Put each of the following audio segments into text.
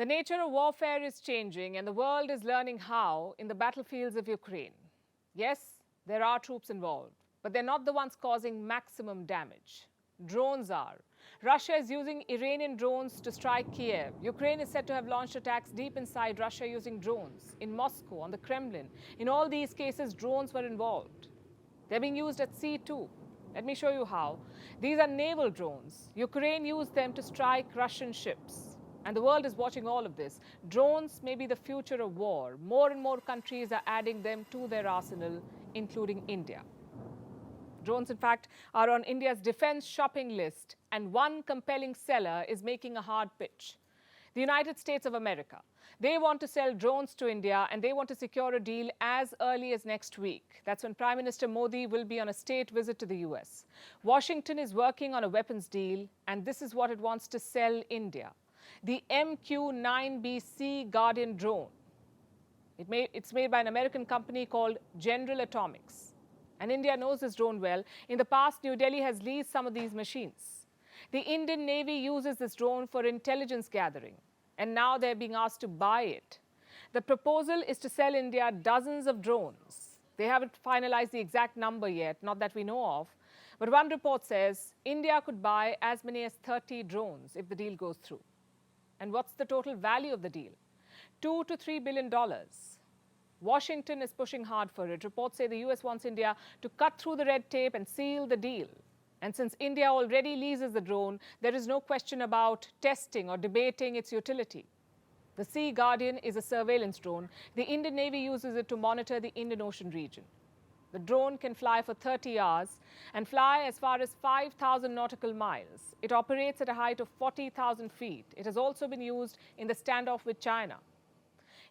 The nature of warfare is changing and the world is learning how in the battlefields of Ukraine. Yes, there are troops involved, but they're not the ones causing maximum damage. Drones are. Russia is using Iranian drones to strike Kiev. Ukraine is said to have launched attacks deep inside Russia using drones. In Moscow, on the Kremlin. In all these cases, drones were involved. They're being used at sea too. Let me show you how. These are naval drones. Ukraine used them to strike Russian ships. And the world is watching all of this. Drones may be the future of war. More and more countries are adding them to their arsenal, including India. Drones, in fact, are on India's defense shopping list, and one compelling seller is making a hard pitch. The United States of America. They want to sell drones to India, and they want to secure a deal as early as next week. That's when Prime Minister Modi will be on a state visit to the US. Washington is working on a weapons deal, and this is what it wants to sell India. The MQ-9B Sea Guardian drone. It's made by an American company called General Atomics. And India knows this drone well. In the past, New Delhi has leased some of these machines. The Indian Navy uses this drone for intelligence gathering, and now they're being asked to buy it. The proposal is to sell India dozens of drones. They haven't finalized the exact number yet, not that we know of. But one report says India could buy as many as 30 drones if the deal goes through. And what's the total value of the deal? $2 to $3 billion. Washington is pushing hard for it. Reports say the US wants India to cut through the red tape and seal the deal. And since India already leases the drone, there is no question about testing or debating its utility. The Sea Guardian is a surveillance drone. The Indian Navy uses it to monitor the Indian Ocean region. The drone can fly for 30 hours and fly as far as 5,000 nautical miles. It operates at a height of 40,000 feet. It has also been used in the standoff with China.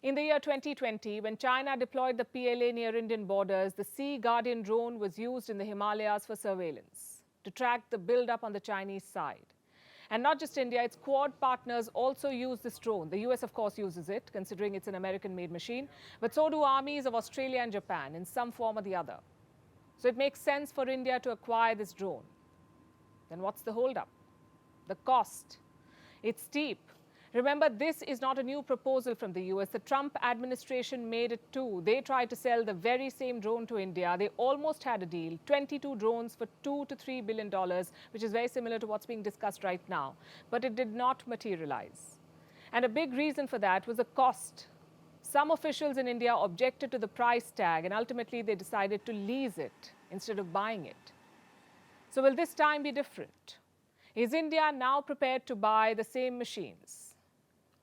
In the year 2020, when China deployed the PLA near Indian borders, the Sea Guardian drone was used in the Himalayas for surveillance to track the build-up on the Chinese side. And not just India, its Quad partners also use this drone. The US, of course, uses it, considering it's an American-made machine. But so do armies of Australia and Japan in some form or the other. So it makes sense for India to acquire this drone. Then what's the holdup? The cost. It's steep. Remember, this is not a new proposal from the US. The Trump administration made it too. They tried to sell the very same drone to India. They almost had a deal, 22 drones for $2 to $3 billion, which is very similar to what's being discussed right now. But it did not materialize. And a big reason for that was the cost. Some officials in India objected to the price tag, and ultimately they decided to lease it instead of buying it. So will this time be different? Is India now prepared to buy the same machines?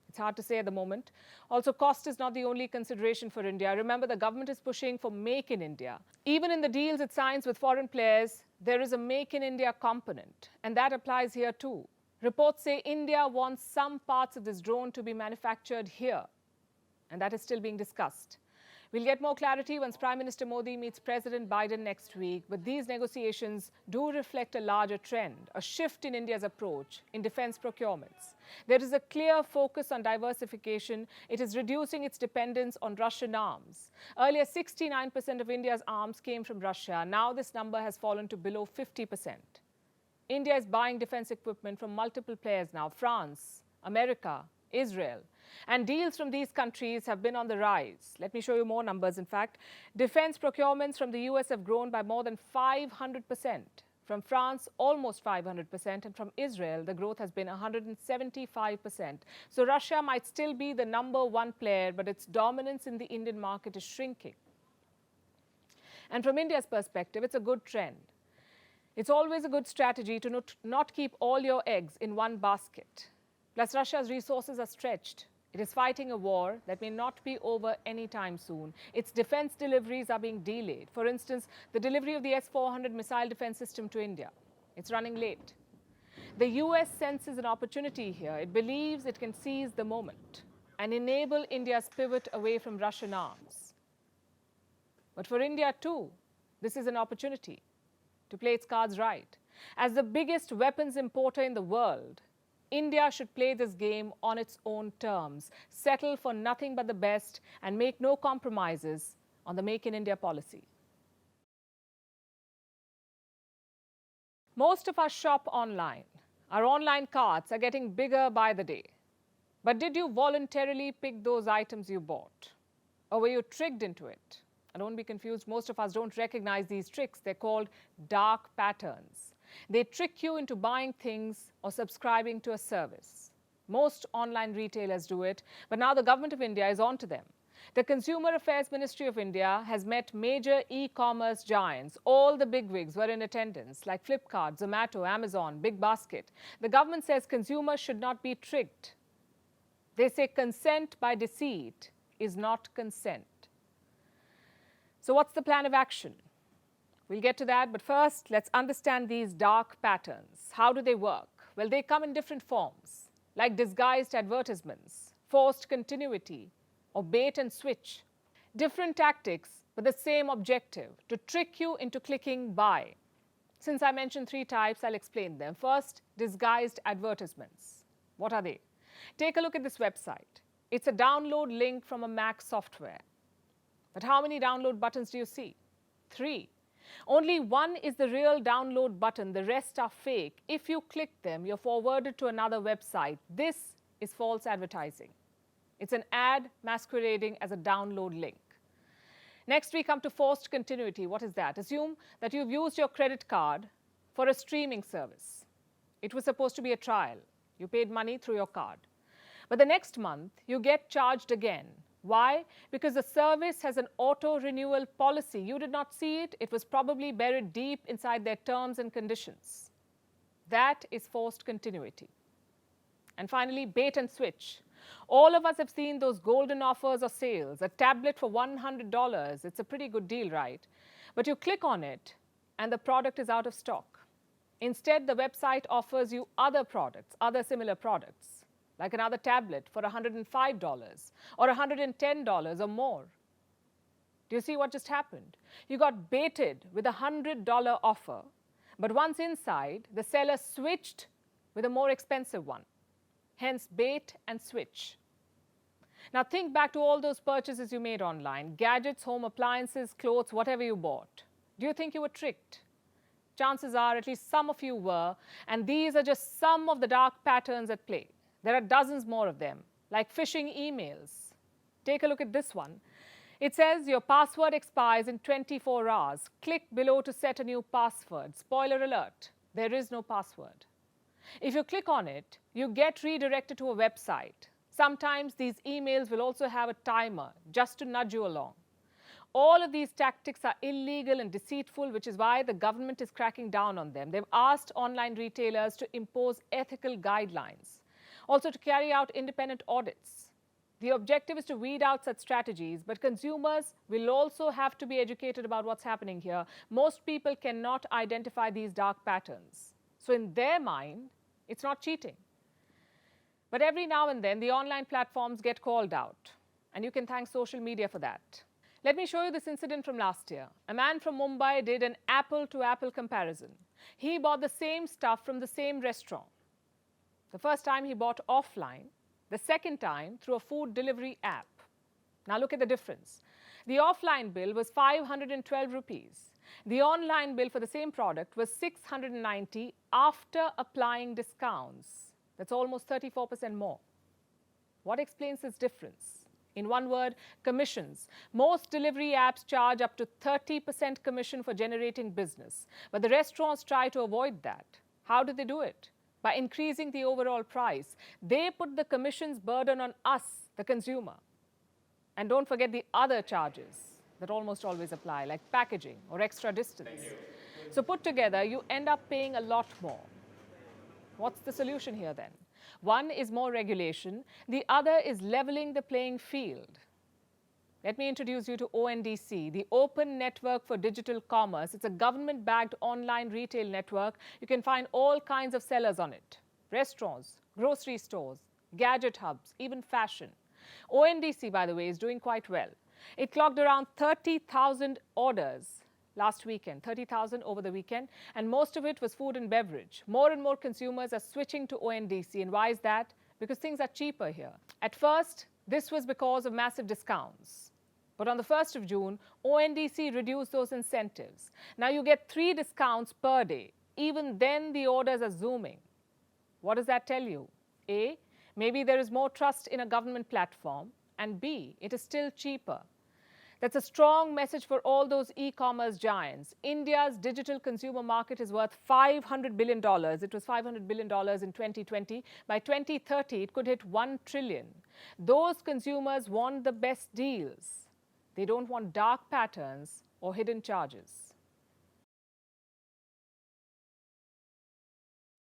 It's hard to say at the moment. Also, cost is not the only consideration for India. Remember, the government is pushing for Make in India. Even in the deals it signs with foreign players, there is a Make in India component, and that applies here too. Reports say India wants some parts of this drone to be manufactured here, and that is still being discussed. We'll get more clarity once Prime Minister Modi meets President Biden next week, but these negotiations do reflect a larger trend, a shift in India's approach in defense procurements. There is a clear focus on diversification. It is reducing its dependence on Russian arms. Earlier, 69% of India's arms came from Russia. Now this number has fallen to below 50%. India is buying defense equipment from multiple players now: France, America, Israel. And deals from these countries have been on the rise. Let me show you more numbers, in fact. Defense procurements from the US have grown by more than 500%. From France, almost 500%. And from Israel, the growth has been 175%. So Russia might still be the #1 player, but its dominance in the Indian market is shrinking. And from India's perspective, it's a good trend. It's always a good strategy to not keep all your eggs in one basket. Plus, Russia's resources are stretched. It is fighting a war that may not be over anytime soon. Its defense deliveries are being delayed. For instance, the delivery of the S-400 missile defense system to India. It's running late. The US senses an opportunity here. It believes it can seize the moment and enable India's pivot away from Russian arms. But for India, too, this is an opportunity to play its cards right. As the biggest weapons importer in the world, India should play this game on its own terms, settle for nothing but the best, and make no compromises on the Make in India policy. Most of us shop online. Our online carts are getting bigger by the day. But did you voluntarily pick those items you bought? Or were you tricked into it? And don't be confused, most of us don't recognize these tricks. They're called dark patterns. They trick you into buying things or subscribing to a service. Most online retailers do it, but now the government of India is on to them. The Consumer Affairs Ministry of India has met major e-commerce giants. All the bigwigs were in attendance, like Flipkart, Zomato, Amazon, Big Basket. The government says consumers should not be tricked. They say consent by deceit is not consent. So what's the plan of action? We'll get to that, but first, let's understand these dark patterns. How do they work? Well, they come in different forms, like disguised advertisements, forced continuity, or bait and switch. Different tactics, but the same objective, to trick you into clicking buy. Since I mentioned three types, I'll explain them. First, disguised advertisements. What are they? Take a look at this website. It's a download link from a Mac software. But how many download buttons do you see? 3. Only one is the real download button. The rest are fake. If you click them, you're forwarded to another website. This is false advertising. It's an ad masquerading as a download link. Next, we come to forced continuity. What is that? Assume that you've used your credit card for a streaming service. It was supposed to be a trial. You paid money through your card. But the next month, you get charged again. Why? Because the service has an auto-renewal policy. You did not see it. It was probably buried deep inside their terms and conditions. That is forced continuity. And finally, bait and switch. All of us have seen those golden offers or sales. A tablet for $100. It's a pretty good deal, right? But you click on it, and the product is out of stock. Instead, the website offers you other products, other similar products, like another tablet for $105 or $110 or more. Do you see what just happened? You got baited with a $100 offer, but once inside, the seller switched with a more expensive one. Hence, bait and switch. Now think back to all those purchases you made online, gadgets, home appliances, clothes, whatever you bought. Do you think you were tricked? Chances are at least some of you were, and these are just some of the dark patterns at play. There are dozens more of them, like phishing emails. Take a look at this one. It says your password expires in 24 hours. Click below to set a new password. Spoiler alert, there is no password. If you click on it, you get redirected to a website. Sometimes these emails will also have a timer just to nudge you along. All of these tactics are illegal and deceitful, which is why the government is cracking down on them. They've asked online retailers to impose ethical guidelines, also to carry out independent audits. The objective is to weed out such strategies, but consumers will also have to be educated about what's happening here. Most people cannot identify these dark patterns. So in their mind, it's not cheating. But every now and then, the online platforms get called out, and you can thank social media for that. Let me show you this incident from last year. A man from Mumbai did an apple-to-apple comparison. He bought the same stuff from the same restaurant. The first time he bought offline, the second time through a food delivery app. Now look at the difference. The offline bill was 512 rupees. The online bill for the same product was 690 after applying discounts. That's almost 34% more. What explains this difference? In one word, commissions. Most delivery apps charge up to 30% commission for generating business. But the restaurants try to avoid that. How do they do it? By increasing the overall price. They put the commissions burden on us, the consumer. And don't forget the other charges that almost always apply, like packaging or extra distance. So put together, you end up paying a lot more. What's the solution here then? One is more regulation. The other is leveling the playing field. Let me introduce you to ONDC, the Open Network for Digital Commerce. It's a government-backed online retail network. You can find all kinds of sellers on it. Restaurants, grocery stores, gadget hubs, even fashion. ONDC, by the way, is doing quite well. It clocked around 30,000 orders last weekend, 30,000 over the weekend, and most of it was food and beverage. More and more consumers are switching to ONDC. And why is that? Because things are cheaper here. At first, this was because of massive discounts. But on the 1st of June, ONDC reduced those incentives. Now you get 3 discounts per day. Even then, the orders are zooming. What does that tell you? A, Maybe there is more trust in a government platform, and B, it is still cheaper. That's a strong message for all those e-commerce giants. India's digital consumer market is worth $500 billion. It was $500 billion in 2020. By 2030, it could hit $1 trillion. Those consumers want the best deals. They don't want dark patterns or hidden charges.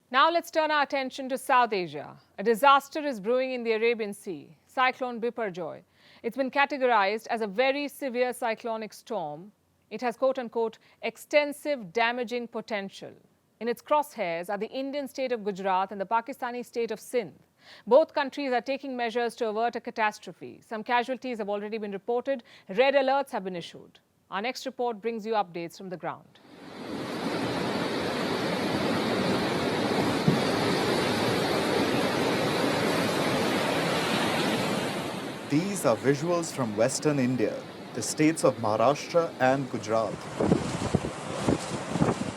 Now let's turn our attention to South Asia. A disaster is brewing in the Arabian Sea, Cyclone Biparjoy. It's been categorized as a very severe cyclonic storm. It has quote-unquote extensive damaging potential. In its crosshairs are the Indian state of Gujarat and the Pakistani state of Sindh. Both countries are taking measures to avert a catastrophe. Some casualties have already been reported. Red alerts have been issued. Our next report brings you updates from the ground. These are visuals from western India, the states of Maharashtra and Gujarat.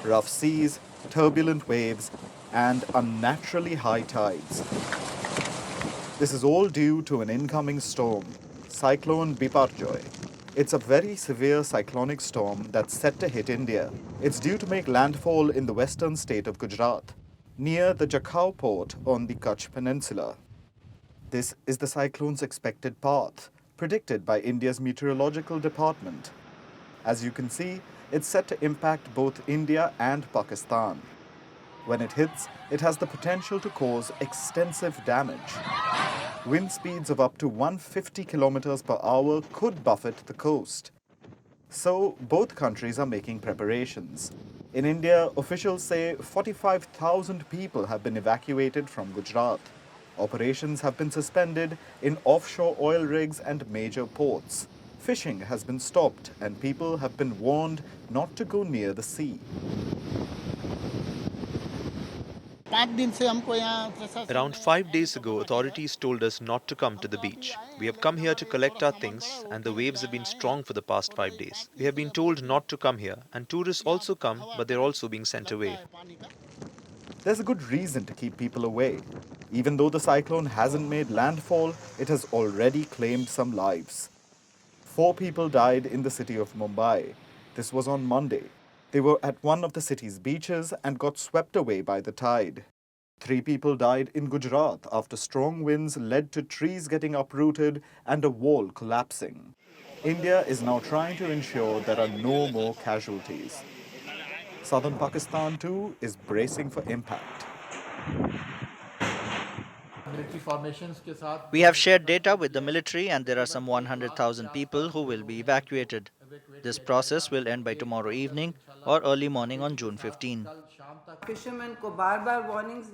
Rough seas, turbulent waves, and unnaturally high tides. This is all due to an incoming storm, Cyclone Biparjoy. It's a very severe cyclonic storm that's set to hit India. It's due to make landfall in the western state of Gujarat, near the Jakhau port on the Kutch Peninsula. This is the cyclone's expected path, predicted by India's meteorological department. As you can see, it's set to impact both India and Pakistan. When it hits, it has the potential to cause extensive damage. Wind speeds of up to 150 kilometers per hour could buffet the coast. So, both countries are making preparations. In India, officials say 45,000 people have been evacuated from Gujarat. Operations have been suspended in offshore oil rigs and major ports. Fishing has been stopped and people have been warned not to go near the sea. Around 5 days ago, authorities told us not to come to the beach. We have come here to collect our things and the waves have been strong for the past 5 days. We have been told not to come here and tourists also come, but they're also being sent away. There's a good reason to keep people away. Even though the cyclone hasn't made landfall, it has already claimed some lives. 4 people died in the city of Mumbai. This was on Monday. They were at one of the city's beaches and got swept away by the tide. 3 people died in Gujarat after strong winds led to trees getting uprooted and a wall collapsing. India is now trying to ensure there are no more casualties. Southern Pakistan too is bracing for impact. We have shared data with the military and there are some 100,000 people who will be evacuated. This process will end by tomorrow evening or early morning on June 15.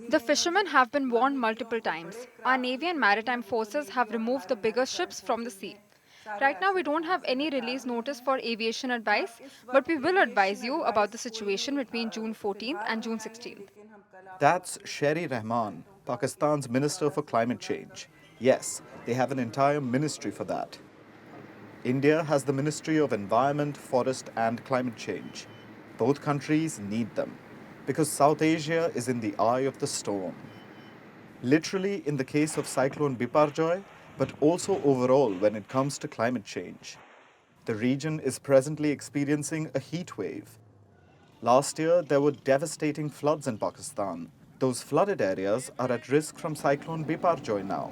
The fishermen have been warned multiple times. Our Navy and Maritime Forces have removed the bigger ships from the sea. Right now, we don't have any release notice for aviation advice, but we will advise you about the situation between June 14th and June 16th. That's Sherry Rahman, Pakistan's Minister for Climate Change. Yes, they have an entire ministry for that. India has the Ministry of Environment, Forest and Climate Change. Both countries need them because South Asia is in the eye of the storm. Literally in the case of Cyclone Biparjoy, but also overall when it comes to climate change. The region is presently experiencing a heat wave. Last year, there were devastating floods in Pakistan. Those flooded areas are at risk from Cyclone Biparjoy now.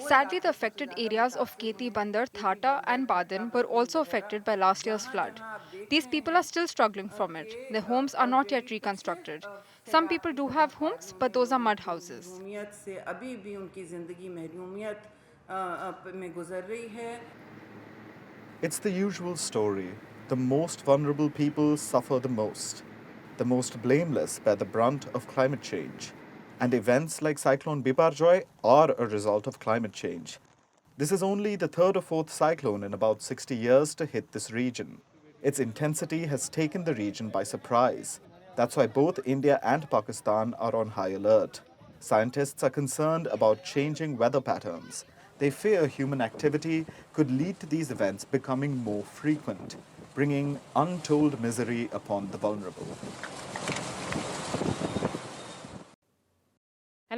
Sadly, the affected areas of Keti Bandar, Thata and Badan were also affected by last year's flood. These people are still struggling from it. Their homes are not yet reconstructed. Some people do have homes, but those are mud houses. It's the usual story. The most vulnerable people suffer the most. The most blameless bear the brunt of climate change. And events like Cyclone Biparjoy are a result of climate change. This is only the 3rd or 4th cyclone in about 60 years to hit this region. Its intensity has taken the region by surprise. That's why both India and Pakistan are on high alert. Scientists are concerned about changing weather patterns. They fear human activity could lead to these events becoming more frequent, bringing untold misery upon the vulnerable.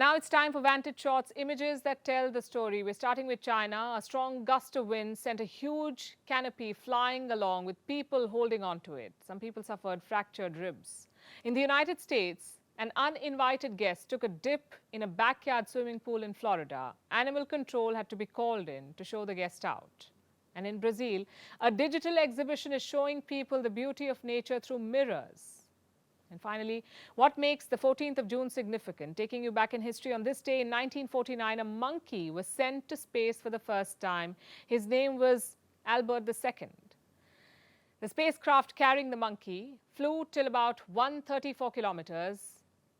now it's time for Vantage Shots, images that tell the story. We're starting with China. A strong gust of wind sent a huge canopy flying along with people holding onto it. Some people suffered fractured ribs. In the United States, an uninvited guest took a dip in a backyard swimming pool in Florida. Animal control had to be called in to show the guest out. And in Brazil, a digital exhibition is showing people the beauty of nature through mirrors. And finally, what makes the 14th of June significant? Taking you back in history, on this day in 1949, a monkey was sent to space for the first time. His name was Albert II. The spacecraft carrying the monkey flew till about 134 kilometers,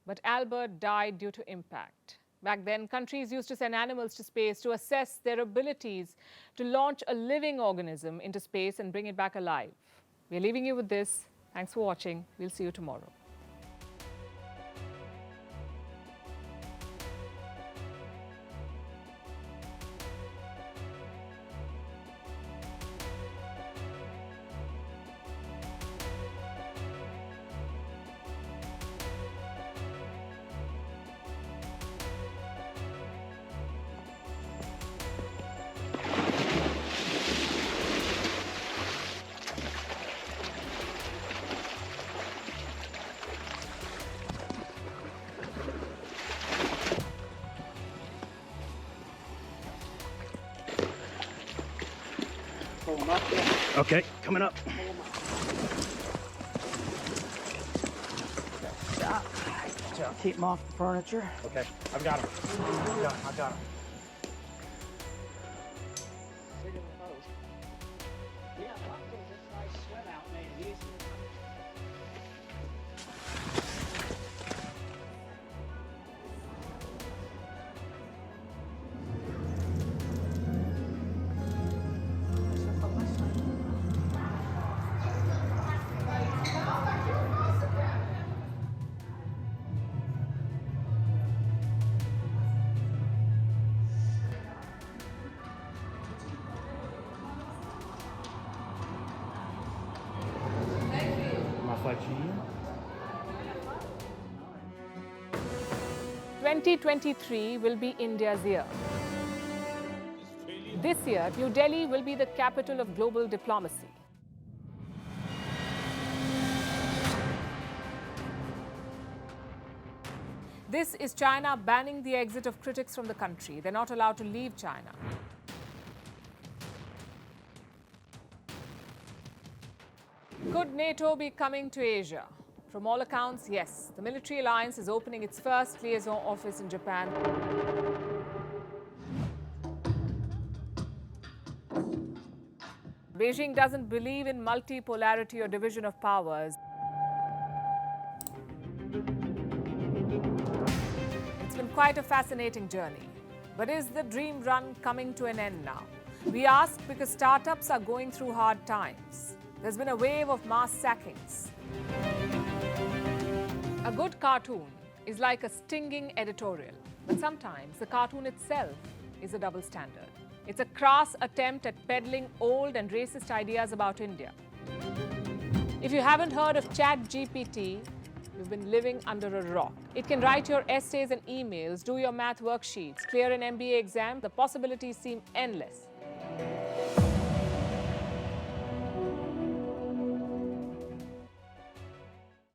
but Albert died due to impact. Back then, countries used to send animals to space to assess their abilities to launch a living organism into space and bring it back alive. We're leaving you with this. Thanks for watching. We'll see you tomorrow. Okay, coming up. Keep them off the furniture. Okay, I've got them. I've got them. My flight cheating? 2023 will be India's year. This year, New Delhi will be the capital of global diplomacy. This is China banning the exit of critics from the country. They're not allowed to leave China. Could NATO be coming to Asia? From all accounts, yes. The military alliance is opening its first liaison office in Japan. Beijing doesn't believe in multipolarity or division of powers. It's been quite a fascinating journey. But is the dream run coming to an end now? We ask because startups are going through hard times. There's been a wave of mass sackings. A good cartoon is like a stinging editorial, but sometimes the cartoon itself is a double standard. It's a crass attempt at peddling old and racist ideas about India. If you haven't heard of ChatGPT, you've been living under a rock. It can write your essays and emails, do your math worksheets, clear an MBA exam. The possibilities seem endless.